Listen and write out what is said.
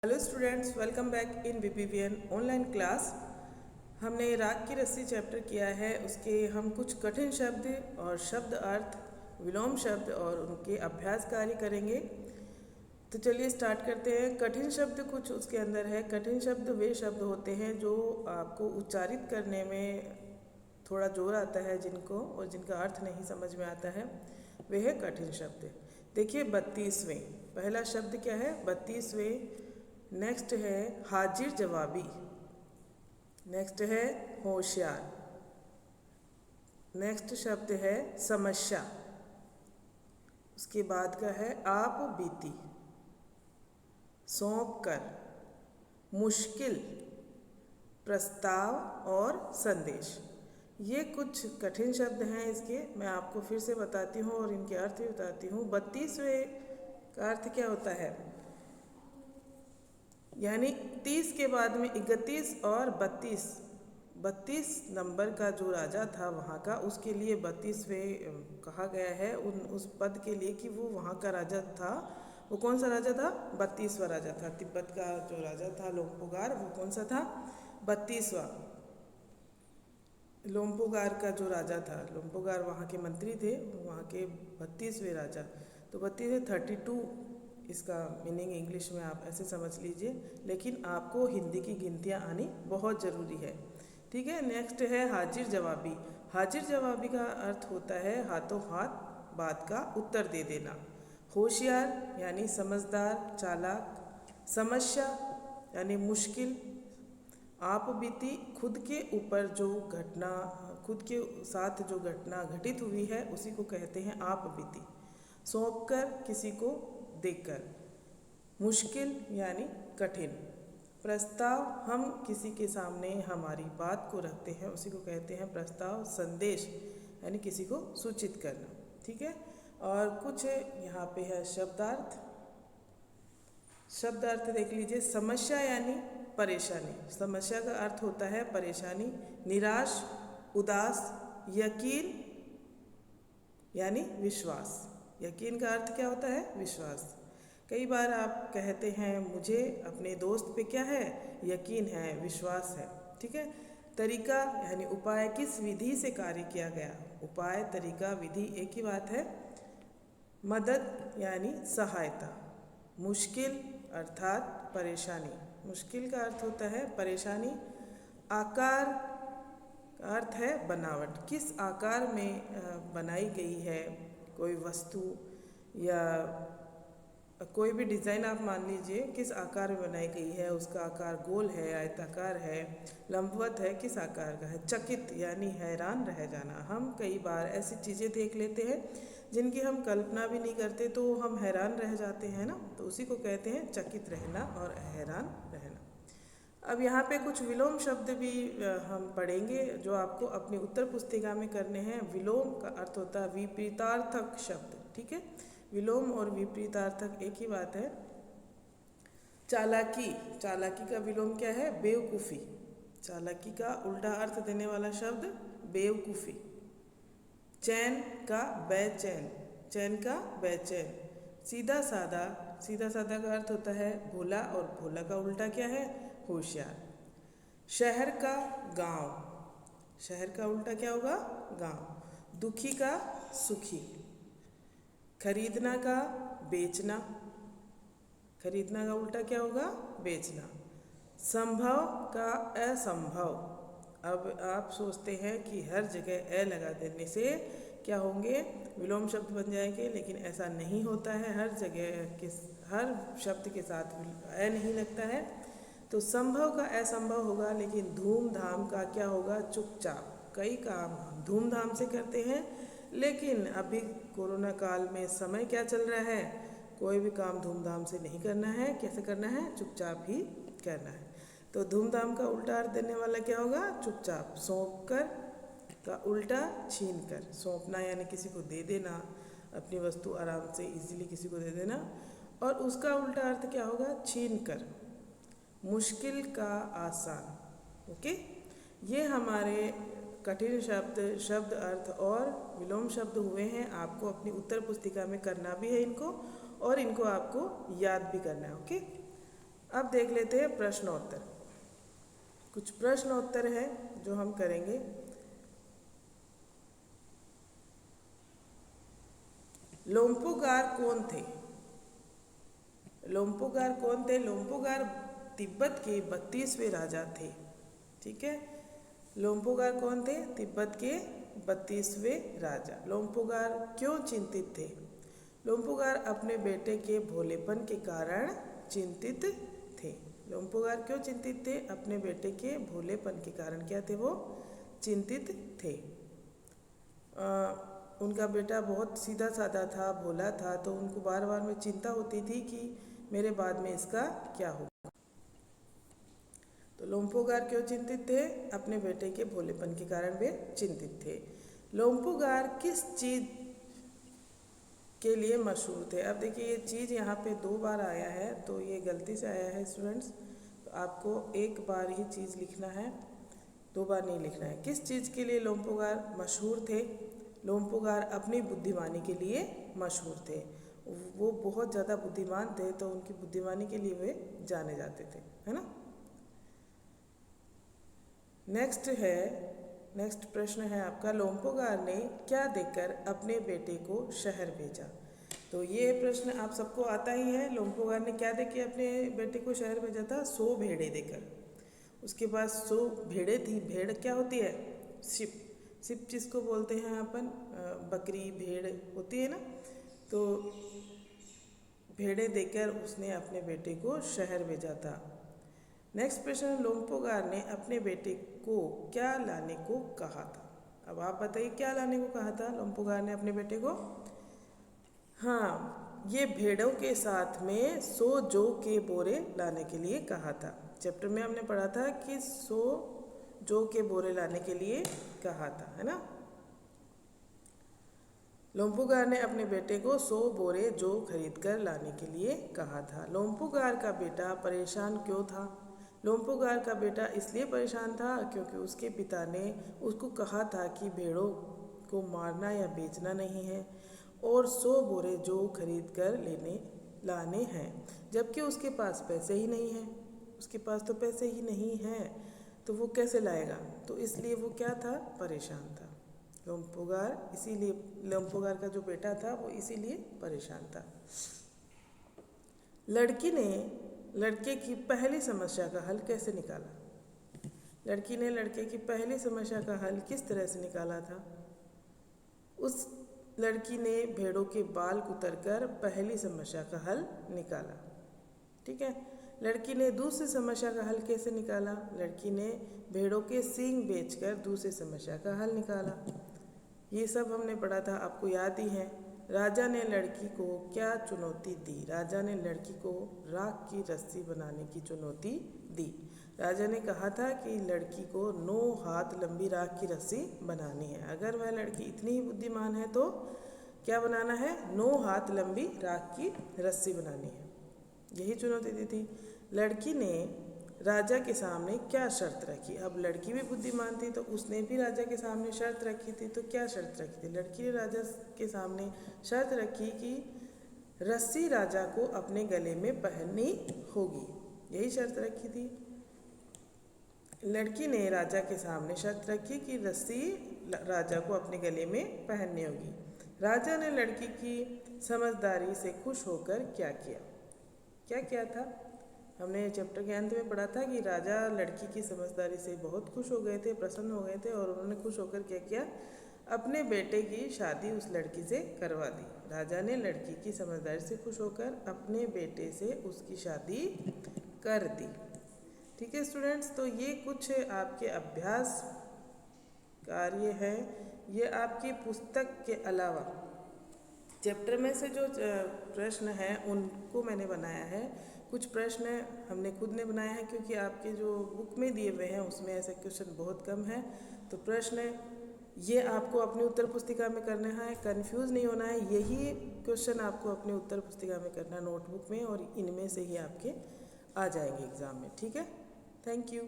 Hello students, welcome back in BPVN online class. हमने राग की रस्सी चैप्टर किया है। उसके हम कुछ कठिन शब्द और शब्द अर्थ, विलोम शब्द और उनके अभ्यास कार्य करेंगे। तो चलिए स्टार्ट करते हैं। कठिन शब्द कुछ उसके अंदर है। कठिन शब्द वे शब्द होते हैं जो आपको उच्चारित करने में थोड़ा जोर आता है, जिनको और जिनका अर्थ नहीं समझ में आता है, वे है कठिन शब्द। देखिए 32वें, पहला शब्द क्या है? 32वें। नेक्स्ट है हाजिर जवाबी। नेक्स्ट है होशियार। नेक्स्ट शब्द है समस्या। उसके बाद का है आप बीती, सौंप कर, मुश्किल, प्रस्ताव और संदेश। ये कुछ कठिन शब्द हैं। इसके मैं आपको फिर से बताती हूँ और इनके अर्थ भी बताती हूँ। 32वें का अर्थ क्या होता है? यानी 30 के बाद में 31 और 32 नंबर का जो राजा था वहाँ का, उसके लिए 32वें कहा गया है। उस पद के लिए कि वो वहाँ का राजा था। वो कौन सा राजा था? 32वां राजा था। तिब्बत का जो राजा था लोम्पुगार, वो कौन सा था? 32वां। लोम्पुगार का जो राजा था, लोम्पुगार वहाँ के मंत्री थे, वहाँ के 32वें राजा। तो 32 इसका मीनिंग इंग्लिश में आप ऐसे समझ लीजिए, लेकिन आपको हिंदी की गिनतियाँ आनी बहुत ज़रूरी है। ठीक है। नेक्स्ट है हाजिर जवाबी। हाजिर जवाबी का अर्थ होता है हाथों हाथ बात का उत्तर दे देना। होशियार यानी समझदार, चालाक। समस्या यानी मुश्किल। आप बीती खुद के ऊपर जो घटना, खुद के साथ जो घटना घटित हुई है, उसी को कहते हैं आप बीती। सौंप कर किसी को देकर। मुश्किल यानी कठिन। प्रस्ताव, हम किसी के सामने हमारी बात को रखते हैं, उसी को कहते हैं प्रस्ताव। संदेश यानी किसी को सूचित करना। ठीक है। और कुछ यहाँ पे है शब्दार्थ। शब्दार्थ देख लीजिए। समस्या यानी परेशानी। समस्या का अर्थ होता है परेशानी। निराश, उदास। यकीन यानी विश्वास। यकीन का अर्थ क्या होता है? विश्वास। कई बार आप कहते हैं मुझे अपने दोस्त पे क्या है? यकीन है, विश्वास है। ठीक है। तरीका यानी उपाय, किस विधि से कार्य किया गया। उपाय, तरीका, विधि एक ही बात है। मदद यानी सहायता। मुश्किल अर्थात परेशानी। मुश्किल का अर्थ होता है परेशानी। आकार का अर्थ है बनावट, किस आकार में बनाई गई है कोई वस्तु या कोई भी डिज़ाइन आप मान लीजिए, किस आकार में बनाई गई है। उसका आकार गोल है, आयताकार है, लंबवत है, किस आकार का है। चकित यानी हैरान रह जाना। हम कई बार ऐसी चीज़ें देख लेते हैं जिनकी हम कल्पना भी नहीं करते, तो हम हैरान रह जाते हैं ना, तो उसी को कहते हैं चकित रहना और हैरान रहना। अब यहाँ पे कुछ विलोम शब्द भी हम पढ़ेंगे जो आपको अपनी उत्तर पुस्तिका में करने हैं। विलोम का अर्थ होता है विपरीतार्थक शब्द। ठीक है। विलोम और विपरीतार्थक एक ही बात है। चालाकी, चालाकी का विलोम क्या है? बेवकूफ़ी। चालाकी का उल्टा अर्थ देने वाला शब्द बेवकूफ़ी। चैन का बेचैन, चैन का बेचैन। सीधा साधा, सीधा साधा का अर्थ होता है भोला, और भोला का उल्टा क्या है? होशियार। शहर का गांव, शहर का उल्टा क्या होगा? गांव। दुखी का सुखी। खरीदना का बेचना, खरीदना का उल्टा क्या होगा? बेचना। संभव का असंभव। अब आप सोचते हैं कि हर जगह ए लगा देने से क्या होंगे? विलोम शब्द बन जाएंगे, लेकिन ऐसा नहीं होता है। हर जगह के हर शब्द के साथ ए नहीं लगता है। तो संभव का असंभव होगा, लेकिन धूमधाम का क्या होगा? चुपचाप। कई काम हम धूमधाम से करते हैं, लेकिन अभी कोरोना काल में समय क्या चल रहा है? कोई भी काम धूमधाम से नहीं करना है। कैसे करना है? चुपचाप ही करना है। तो धूमधाम का उल्टा अर्थ देने वाला क्या होगा? चुपचाप। सौंप कर का उल्टा छीन कर। सौंपना यानी किसी को दे देना, अपनी वस्तु आराम से इजीली किसी को दे देना, और उसका उल्टा अर्थ क्या होगा? छीन कर। मुश्किल का आसान। ओके। ये हमारे कठिन शब्द, शब्द अर्थ और विलोम शब्द हुए हैं। आपको अपनी उत्तर पुस्तिका में करना भी है इनको, और इनको आपको याद भी करना है। ओके। अब देख लेते हैं प्रश्नोत्तर। कुछ प्रश्नोत्तर है जो हम करेंगे। लोम्पुगार कौन थे? लोम्पुगार कौन थे? लोम्पुगार तिब्बत के 32वें राजा थे। ठीक है, लोम्पुगार कौन थे? तिब्बत के 32वें राजा। लोम्पुगार क्यों चिंतित थे? लोम्पुगार अपने बेटे के भोलेपन के कारण चिंतित थे। लोम्पुगार क्यों चिंतित थे? अपने बेटे के भोलेपन के कारण क्या थे वो? चिंतित थे। उनका बेटा बहुत सीधा साधा था, भोला था, तो उनको बार बार में चिंता होती थी कि मेरे बाद में इसका क्या होगा। तो लोम्पुगार क्यों चिंतित थे? अपने बेटे के भोलेपन के कारण वे चिंतित थे। लोम्पुगार किस चीज के लिए मशहूर थे? अब देखिए ये चीज़ यहाँ पे 2 बार आया है, तो ये गलती से आया है स्टूडेंट्स। तो आपको 1 बार ही चीज़ लिखना है, 2 बार नहीं लिखना है। किस चीज़ के लिए लोम्पुगार मशहूर थे? लोम्पुगार अपनी बुद्धिमानी के लिए मशहूर थे। वो बहुत ज़्यादा बुद्धिमान थे, तो उनकी बुद्धिमानी के लिए वे जाने जाते थे, है ना। नेक्स्ट प्रश्न है आपका, लोम्पुगार ने क्या देकर अपने बेटे को शहर भेजा? तो ये प्रश्न आप सबको आता ही है। लोम्पुगार ने क्या देके अपने बेटे को शहर भेजा था? 100 भेड़ें देकर। उसके पास 100 भेड़ें थी। भेड़ क्या होती है? शिप। शिप जिसको बोलते हैं अपन, बकरी भेड़ होती है ना। तो भेड़ें देकर उसने अपने बेटे को शहर भेजा था। नेक्स्ट प्रश्न, लोम्पुगार ने अपने बेटे को क्या लाने को कहा था? अब आप बताइए क्या लाने को कहा था लोम्पुगार ने अपने बेटे को? हाँ, ये भेड़ों के साथ में 100 जौ के बोरे लाने के लिए कहा था। चैप्टर में हमने पढ़ा था कि 100 जौ के बोरे लाने के लिए कहा था, है ना। लोम्पुगार ने अपने बेटे को 100 बोरे जौ खरीद कर लाने के लिए कहा था। लोम्पुगार का बेटा परेशान क्यों था? लोम्पुगार का बेटा इसलिए परेशान था क्योंकि उसके पिता ने उसको कहा था कि भेड़ों को मारना या बेचना नहीं है और 100 बोरे जौ खरीद कर लाने हैं, जबकि उसके पास पैसे ही नहीं हैं। उसके पास तो पैसे ही नहीं हैं, तो वो कैसे लाएगा? तो इसलिए वो क्या था? परेशान था। लोम्पुगार का जो बेटा था वो इसीलिए परेशान था। लड़की ने लड़के की पहली समस्या का हल कैसे निकाला? लड़की ने लड़के की पहली समस्या का हल किस तरह से निकाला था? उस लड़की ने भेड़ों के बाल कुतरकर पहली समस्या का हल निकाला। ठीक है। लड़की ने दूसरी समस्या का हल कैसे निकाला? लड़की ने भेड़ों के सींग बेचकर दूसरी समस्या का हल निकाला। ये सब हमने पढ़ा था, आपको याद ही है। राजा ने लड़की को क्या चुनौती दी? राजा ने लड़की को राख की रस्सी बनाने की चुनौती दी। राजा ने कहा था कि लड़की को 9 हाथ लंबी राख की रस्सी बनानी है। अगर वह लड़की इतनी ही बुद्धिमान है तो क्या बनाना है? 9 हाथ लंबी राख की रस्सी बनानी है। यही चुनौती दी थी। लड़की ने राजा के सामने क्या शर्त रखी? अब लड़की भी बुद्धिमान थी, तो उसने भी राजा के सामने शर्त रखी थी। तो क्या शर्त रखी थी? लड़की ने राजा के सामने शर्त रखी कि रस्सी राजा को अपने गले में पहननी होगी। यही शर्त रखी थी। लड़की ने राजा के सामने शर्त रखी कि रस्सी राजा को अपने गले में पहननी होगी। राजा ने लड़की की समझदारी से खुश होकर क्या किया? क्या किया था? हमने चैप्टर के अंत में पढ़ा था कि राजा लड़की की समझदारी से बहुत खुश हो गए थे, प्रसन्न हो गए थे, और उन्होंने खुश होकर क्या किया? अपने बेटे की शादी उस लड़की से करवा दी। राजा ने लड़की की समझदारी से खुश होकर अपने बेटे से उसकी शादी कर दी। ठीक है स्टूडेंट्स, तो ये कुछ आपके अभ्यास कार्य हैं। ये आपकी पुस्तक के अलावा चैप्टर में से जो प्रश्न हैं उनको मैंने बनाया है। कुछ प्रश्न हमने खुद ने बनाया है क्योंकि आपके जो बुक में दिए हुए हैं उसमें ऐसे क्वेश्चन बहुत कम है। तो प्रश्न ये आपको अपनी उत्तर पुस्तिका में करना है, कंफ्यूज नहीं होना है। यही क्वेश्चन आपको अपने उत्तर पुस्तिका में करना है, नोटबुक में, और इनमें से ही आपके आ जाएंगे एग्ज़ाम में। ठीक है, थैंक यू।